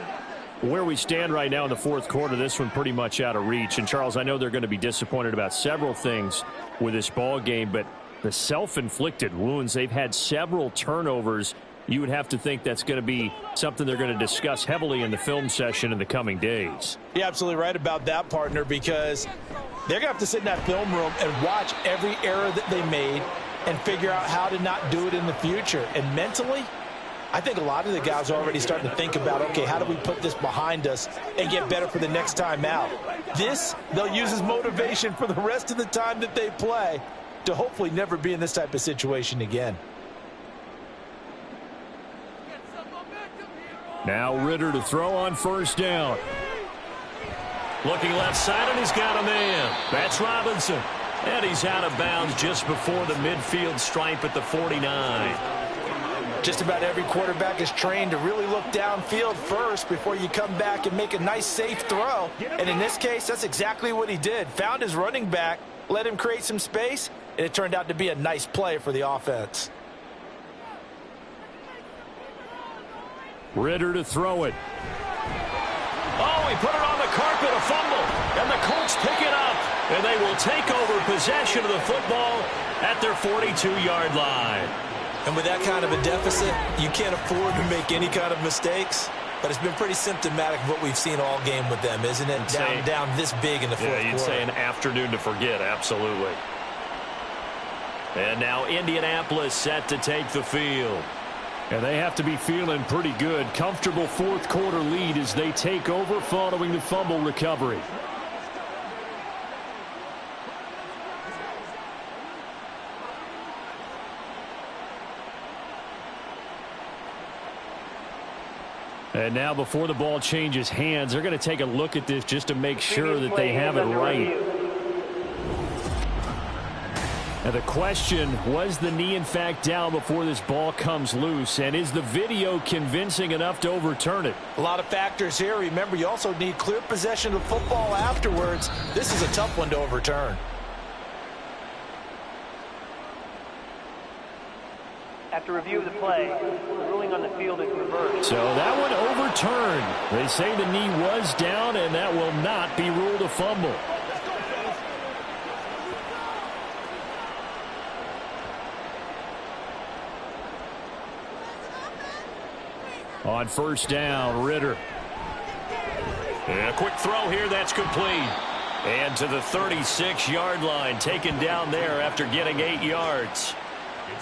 [SPEAKER 6] Where we stand right now in the fourth quarter, this one pretty much out of reach. And, Charles, I know they're going to be disappointed about several things with this ball game, but the self-inflicted wounds, they've had several turnovers. You would have to think that's going to be something they're going to discuss heavily in the film session in the coming days.
[SPEAKER 2] You're absolutely right about that, partner, because they're going to have to sit in that film room and watch every error that they made and figure out how to not do it in the future. And mentally, I think a lot of the guys are already starting to think about, okay, how do we put this behind us and get better for the next time out? This, they'll use as motivation for the rest of the time that they play to hopefully never be in this type of situation again.
[SPEAKER 6] Now Ritter to throw on first down.
[SPEAKER 1] Looking left side, and he's got a man. That's Robinson. And he's out of bounds just before the midfield stripe at the 49.
[SPEAKER 2] Just about every quarterback is trained to really look downfield first before you come back and make a nice, safe throw. And in this case, that's exactly what he did. Found his running back, let him create some space, and it turned out to be a nice play for the offense.
[SPEAKER 6] Ritter to throw it.
[SPEAKER 1] Oh, he put it on the carpet, a fumble. And the Colts pick it up. And they will take over possession of the football at their 42-yard line.
[SPEAKER 7] And with that kind of a deficit, you can't afford to make any kind of mistakes. But it's been pretty symptomatic of what we've seen all game with them, isn't it? Down this big in the fourth quarter.
[SPEAKER 1] Yeah, you'd say an afternoon to forget, absolutely. And now Indianapolis set to take the field.
[SPEAKER 6] And they have to be feeling pretty good. Comfortable fourth quarter lead as they take over following the fumble recovery. And now before the ball changes hands, they're going to take a look at this just to make sure that they have it right. Now the question, was the knee in fact down before this ball comes loose? And is the video convincing enough to overturn it?
[SPEAKER 2] A lot of factors here. Remember, you also need clear possession of football afterwards. This is a tough one to overturn.
[SPEAKER 8] After review of the play, the ruling on the field is reversed.
[SPEAKER 6] So that one overturned. They say the knee was down, and that will not be ruled a fumble. On first down, Ritter.
[SPEAKER 1] And a quick throw here, that's complete. And to the 36-yard line, taken down there after getting 8 yards.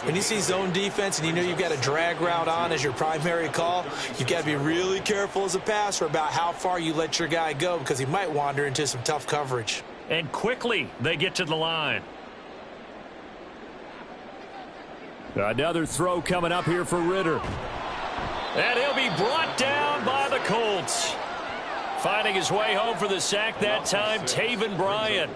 [SPEAKER 7] When you see zone defense and you know you've got a drag route on as your primary call, you've got to be really careful as a passer about how far you let your guy go because he might wander into some tough coverage.
[SPEAKER 1] And quickly they get to the line.
[SPEAKER 6] Another throw coming up here for Ritter.
[SPEAKER 1] And he'll be brought down by the Colts. Finding his way home for the sack that time, Taven Bryan.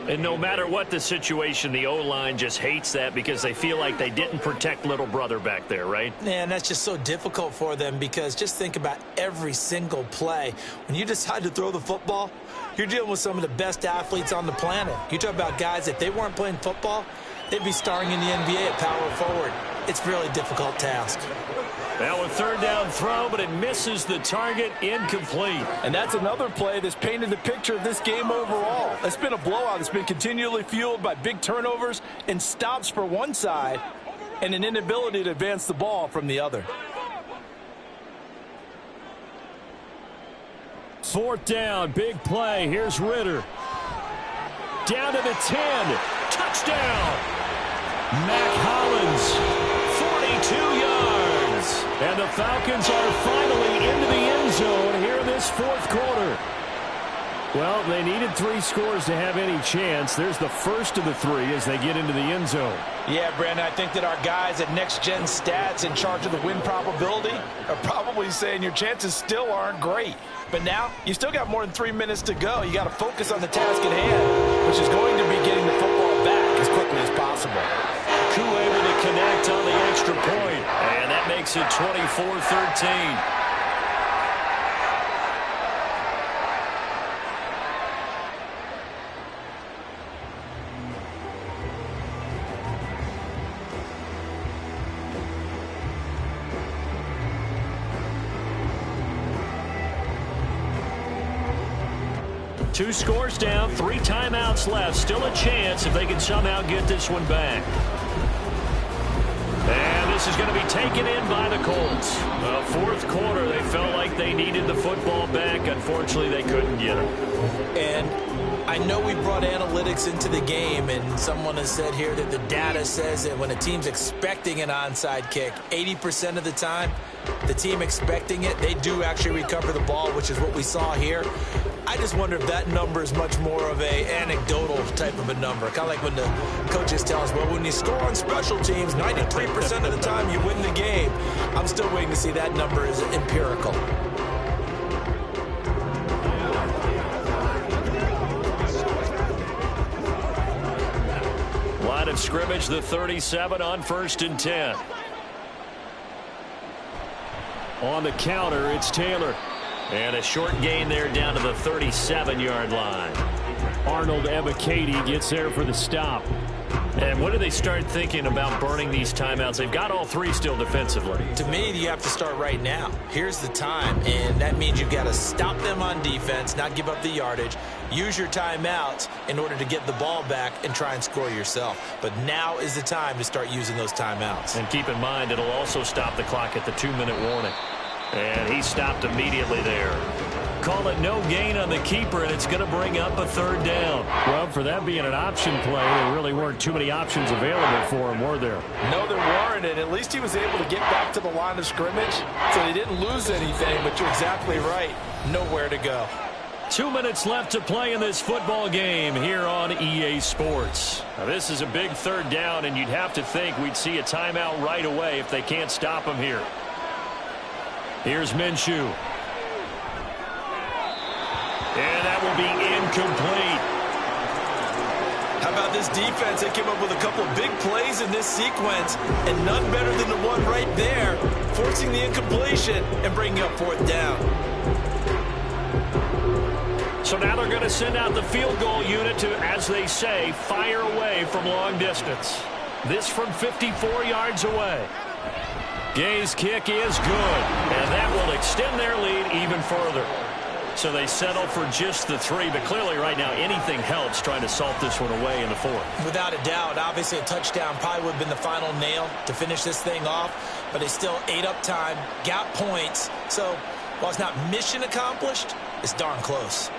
[SPEAKER 1] And no matter what the situation, the O-line just hates that because they feel like they didn't protect little brother back there, right?
[SPEAKER 7] Man, that's just so difficult for them because just think about every single play. When you decide to throw the football, you're dealing with some of the best athletes on the planet. You talk about guys, if they weren't playing football, they'd be starring in the NBA at power forward. It's a really difficult task.
[SPEAKER 1] Now a third down throw, but it misses the target, incomplete.
[SPEAKER 2] And that's another play that's painted the picture of this game overall. It's been a blowout. It's been continually fueled by big turnovers and stops for one side and an inability to advance the ball from the other.
[SPEAKER 6] Fourth down, big play. Here's Ritter. Down to the 10. Touchdown. Mac Hollins, 42 yards. And the Falcons are finally into the end zone here in this fourth quarter. Well, they needed 3 scores to have any chance. There's the first of the 3 as they get into the end zone.
[SPEAKER 2] Yeah, Brandon, I think that our guys at Next Gen Stats in charge of the win probability are probably saying your chances still aren't great. But now, you still got more than 3 minutes to go. You got to focus on the task at hand, which is going to be getting the football back as quickly as possible.
[SPEAKER 1] Koo able to connect on the extra point, and that makes it 24-13.
[SPEAKER 6] 2 scores down, 3 timeouts left. Still a chance if they can somehow get this one back. And this is going to be taken in by the Colts. Fourth quarter, they felt like they needed the football back. Unfortunately, they couldn't get it.
[SPEAKER 7] And I know we brought analytics into the game, and someone has said here that the data says that when a team's expecting an onside kick, 80% of the time, the team expecting it, they do actually recover the ball, which is what we saw here. I just wonder if that number is much more of a anecdotal type of a number. Kind of like when the coaches tell us, well, when you score on special teams, 93% of the time you win the game. I'm still waiting to see that number is empirical.
[SPEAKER 6] Line of scrimmage, the 37 on 1st and 10. On the counter, it's Taylor. And a short gain there down to the 37-yard line. Arnold Ebiketie gets there for the stop. And when do they start thinking about burning these timeouts? They've got all 3 still defensively.
[SPEAKER 7] To me, you have to start right now. Here's the time, and that means you've got to stop them on defense, not give up the yardage, use your timeouts in order to get the ball back and try and score yourself. But now is the time to start using those timeouts.
[SPEAKER 6] And keep in mind, it'll also stop the clock at the 2-minute warning. And he stopped immediately there. Call it no gain on the keeper, and it's going to bring up a 3rd down. Well, for that being an option play, there really weren't too many options available for him, were there?
[SPEAKER 2] No, there weren't, and at least he was able to get back to the line of scrimmage, so he didn't lose anything, but you're exactly right. Nowhere to go.
[SPEAKER 6] 2 minutes left to play in this football game here on EA Sports. Now, this is a big 3rd down, and you'd have to think we'd see a timeout right away if they can't stop him here. Here's Minshew. And that will be incomplete.
[SPEAKER 7] How about this defense? They came up with a couple of big plays in this sequence, and none better than the one right there, forcing the incompletion and bringing up 4th down.
[SPEAKER 6] So now they're going to send out the field goal unit to, as they say, fire away from long distance. This from 54 yards away. Gay's kick is good, and that will extend their lead even further. So they settle for just the 3, but clearly right now anything helps trying to salt this one away in the 4th.
[SPEAKER 7] Without a doubt, obviously a touchdown probably would have been the final nail to finish this thing off, but they still ate up time, got points. So while it's not mission accomplished, it's darn close.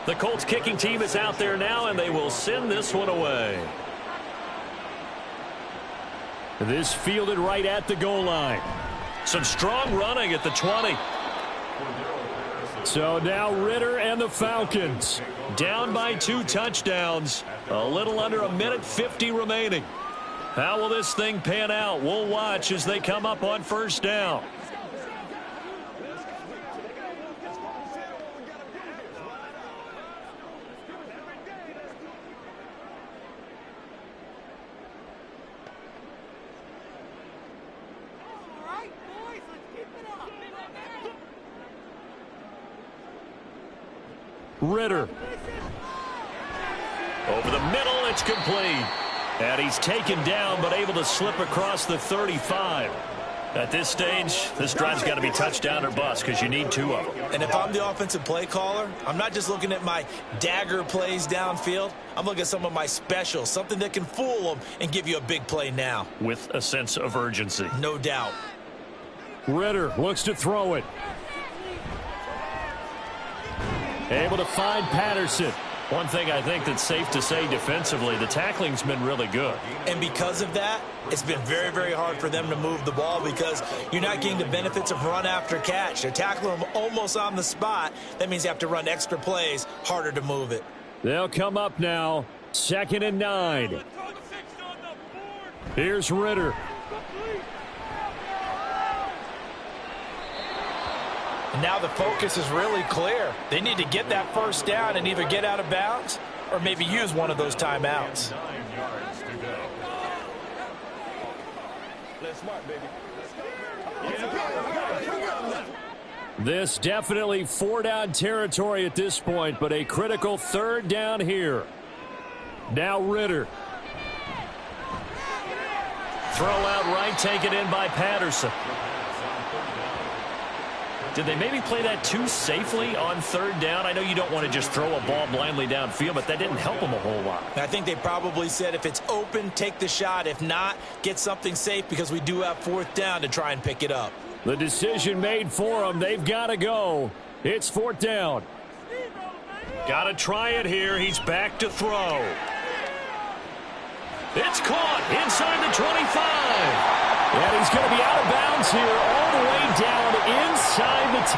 [SPEAKER 6] The Colts kicking team is out there now, and they will send this one away. This fielded right at the goal line. Some strong running at the 20. So now Ritter and the Falcons down by 2 touchdowns. A little under 1:50 remaining. How will this thing pan out? We'll watch as they come up on 1st down. Ritter. Over the middle, it's complete. And he's taken down, but able to slip across the 35. At this stage, this drive's got to be touchdown or bust because you need 2 of them.
[SPEAKER 7] And if I'm the offensive play caller, I'm not just looking at my dagger plays downfield. I'm looking at some of my specials, something that can fool them and give you a big play now.
[SPEAKER 6] With a sense of urgency.
[SPEAKER 7] No doubt.
[SPEAKER 6] Ritter looks to throw it. Able to find Patterson. One thing I think that's safe to say defensively, the tackling's been really good.
[SPEAKER 7] And because of that, it's been very, very hard for them to move the ball because you're not getting the benefits of run after catch. They're tackling them almost on the spot. That means you have to run extra plays, harder to move it.
[SPEAKER 6] They'll come up now, 2nd and 9. Here's Ritter.
[SPEAKER 2] And now the focus is really clear. They need to get that 1st down and either get out of bounds or maybe use one of those timeouts.
[SPEAKER 3] 9 yards to go.
[SPEAKER 6] This definitely 4-down territory at this point, but a critical 3rd down here. Now Ritter.
[SPEAKER 1] Throw out right, taken in by Patterson. Did they maybe play that too safely on 3rd down? I know you don't want to just throw a ball blindly downfield, but that didn't help them a whole lot.
[SPEAKER 7] I think they probably said if it's open, take the shot. If not, get something safe because we do have 4th down to try and pick it up.
[SPEAKER 6] The decision made for them. They've got to go. It's 4th down.
[SPEAKER 1] Got to try it here. He's back to throw. It's caught inside the 25.
[SPEAKER 6] And he's going to be out of bounds here all the way down inside the 10.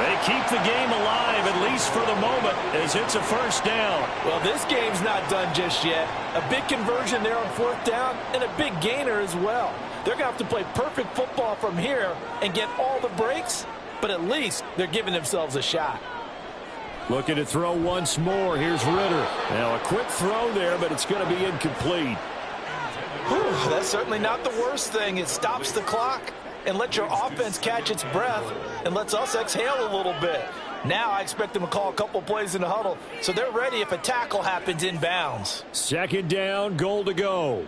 [SPEAKER 1] They keep the game alive, at least for the moment, as it's a 1st down.
[SPEAKER 2] Well, this game's not done just yet. A big conversion there on 4th down and a big gainer as well. They're going to have to play perfect football from here and get all the breaks, but at least they're giving themselves a shot.
[SPEAKER 6] Looking to throw once more. Here's Ritter. Now a quick throw there, but it's going to be incomplete.
[SPEAKER 2] Whew, that's certainly not the worst thing. It stops the clock and lets your offense catch its breath and lets us exhale a little bit. Now I expect them to call a couple plays in the huddle, so they're ready if a tackle happens in bounds.
[SPEAKER 6] 2nd down, goal to go.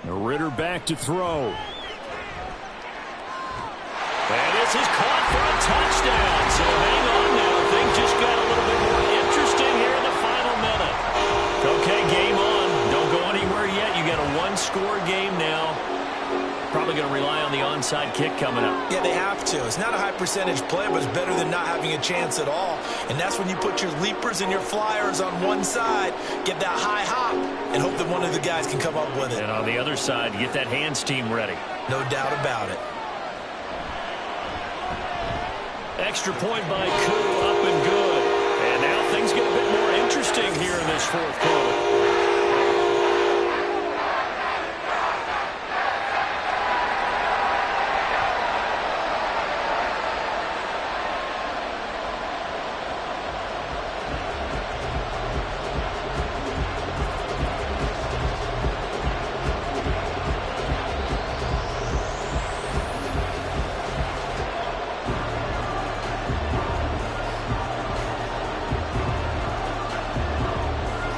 [SPEAKER 6] Ritter back to throw.
[SPEAKER 1] And this is caught for a touchdown. So hang on now. Things just got a little bit more interesting here in the final minute. Okay, game on. Don't go anywhere yet. You got a 1-score game now. Probably going to rely on the onside kick coming up.
[SPEAKER 7] Yeah, they have to. It's not a high percentage play, but it's better than not having a chance at all. And that's when you put your leapers and your flyers on one side, get that high hop, and hope that one of the guys can come up with it.
[SPEAKER 1] And on the other side, get that hands team ready.
[SPEAKER 7] No doubt about it.
[SPEAKER 1] Extra point by Koo, up and good. And now things get a bit more interesting here in this 4th quarter.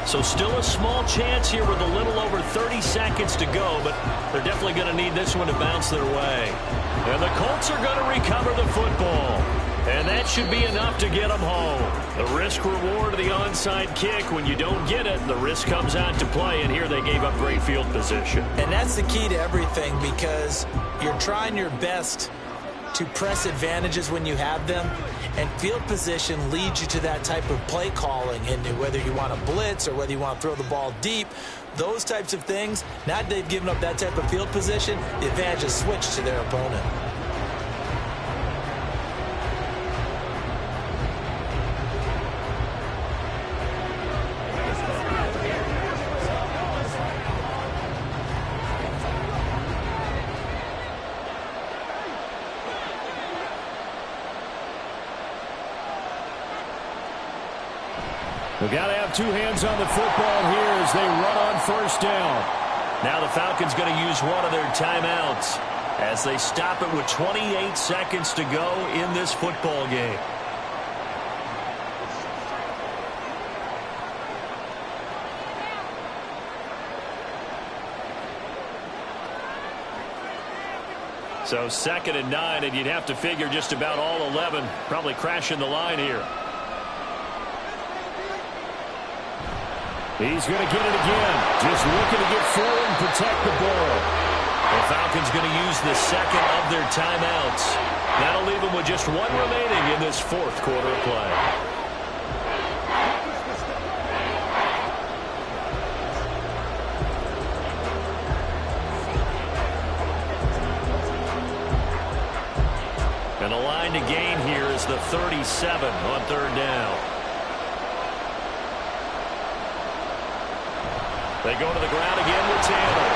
[SPEAKER 1] So still a small chance here with a little over 30 seconds to go, but they're definitely going to need this one to bounce their way. And the Colts are going to recover the football. And that should be enough to get them home. The risk-reward of the onside kick, when you don't get it, the risk comes out to play, and here they gave up great field position.
[SPEAKER 7] And that's the key to everything because you're trying your best to press advantages when you have them, and field position leads you to that type of play calling, and whether you want to blitz or whether you want to throw the ball deep, those types of things, now that they've given up that type of field position, the advantage is switched to their opponent.
[SPEAKER 6] We've got to have 2 hands on the football here as they run on 1st down.
[SPEAKER 1] Now the Falcons going to use one of their timeouts as they stop it with 28 seconds to go in this football game. So 2nd and 9, and you'd have to figure just about all 11 probably crashing the line here.
[SPEAKER 6] He's going to get it again. Just looking to get forward and protect the ball.
[SPEAKER 1] The Falcons going to use the 2nd of their timeouts. That'll leave them with just 1 remaining in this 4th quarter of play. And the line to gain here is the 37 on 3rd down. They go to the ground again with Taylor.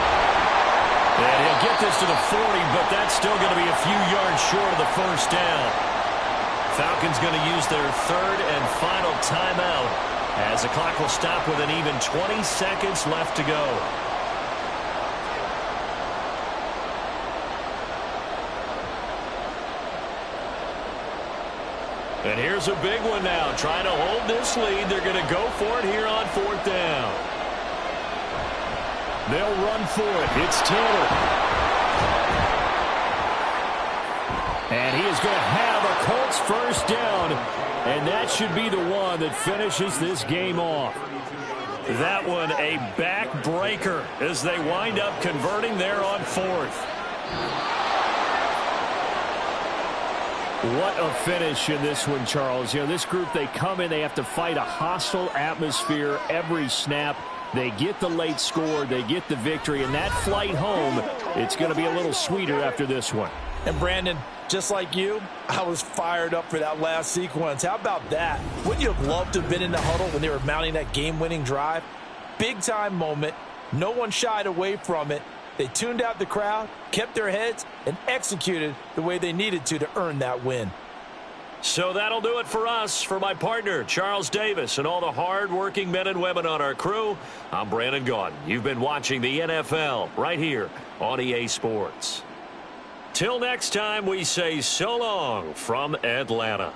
[SPEAKER 1] And he'll get this to the 40, but that's still going to be a few yards short of the 1st down. Falcons going to use their 3rd and final timeout as the clock will stop with an even 20 seconds left to go.
[SPEAKER 6] And here's a big one now. Trying to hold this lead. They're going to go for it here on 4th down. They'll run for it. It's Taylor. And he is going to have a Colts first down. And that should be the one that finishes this game off. That one a backbreaker as they wind up converting there on 4th. What a finish in this one, Charles. You know, this group, they come in, they have to fight a hostile atmosphere every snap. They get the late score, they get the victory, and that flight home, it's going to be a little sweeter after this one.
[SPEAKER 2] And Brandon, just like you, I was fired up for that last sequence. How about that? Wouldn't you have loved to have been in the huddle when they were mounting that game-winning drive? Big-time moment. No one shied away from it. They tuned out the crowd, kept their heads, and executed the way they needed to earn that win.
[SPEAKER 6] So that'll do it for us. For my partner, Charles Davis, and all the hard-working men and women on our crew, I'm Brandon Gaudin. You've been watching the NFL right here on EA Sports. Till next time, we say so long from Atlanta.